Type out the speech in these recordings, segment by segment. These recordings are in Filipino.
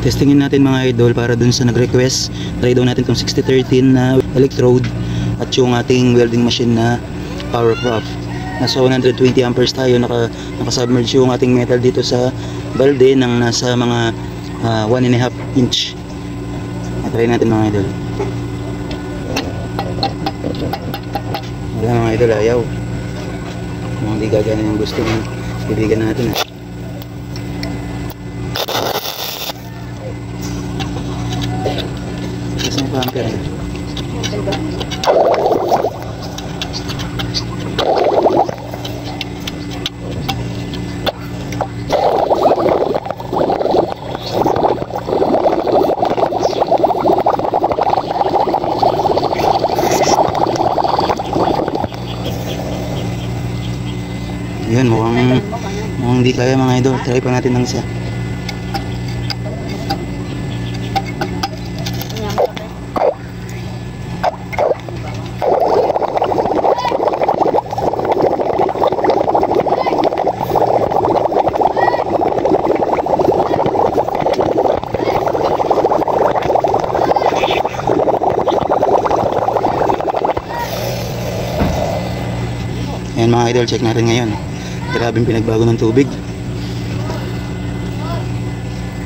Testingin natin mga idol para dun sa nag-request. Try daw natin tong 6013 na electrode at yung ating welding machine na Powercraft. Nasa 120 amperes tayo, naka-submerge yung ating metal dito sa balde ng nasa mga 1.5 inch. Try natin mga idol. Wala mga idol, ayaw. Kung hindi gagana yung gusto ng bibigan natin. Isang pamper. Yun, mukhang hindi kaya mga idol. Try pa natin ng isa. Ayan mga idol, check natin ngayon. Grabing pinagbago ng tubig.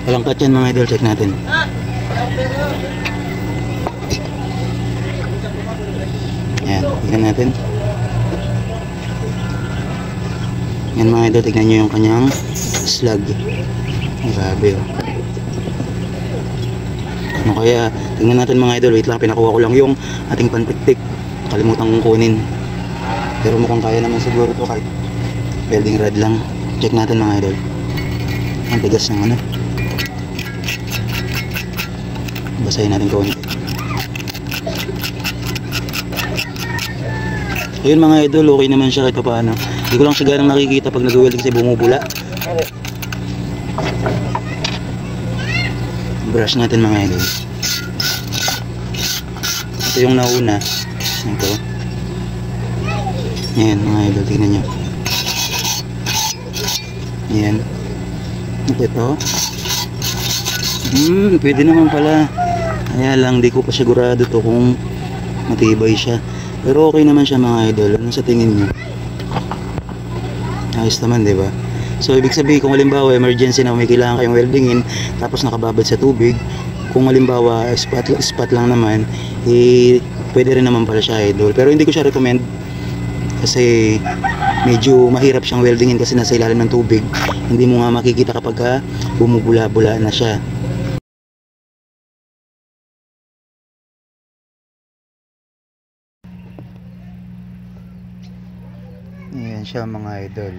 Walang cut yan mga idol, check natin. Ayan, tignan natin. Ayan mga idol, tignan nyo yung kanyang slug. Grabe oh. Ano kaya, tignan natin mga idol. Wait lang, pinakuha ko lang yung ating pantiktik. Kalimutan kong kunin. Pero mukhang kaya naman siguro ito kahit welding rod lang. Check natin mga idol. Ang tigas ng ano. Basahin natin konti. Ayun mga idol, okay naman siya kahit paano. Hindi ko lang siya ganang nakikita pag nag-welding kasi bumubula. Brush natin mga idol. Ito yung nauna. Ito. Ayan mga idol, tingnan nyo. Ayan. Ito. Pwede naman pala. Kaya lang, di ko pa sigurado to kung matibay siya. Pero okay naman siya mga idol. Ano sa tingin nyo? Ayos naman, diba? So, ibig sabihin, kung halimbawa emergency na may kailangan kayong weldingin, tapos nakababad sa tubig, kung halimbawa spot lang naman, pwede rin naman pala siya idol. Pero hindi ko siya recommend kasi medyo mahirap siyang weldingin kasi nasa ilalim ng tubig. Hindi mo nga makikita kapag bumubula-bula na siya. Ayan siya mga idol.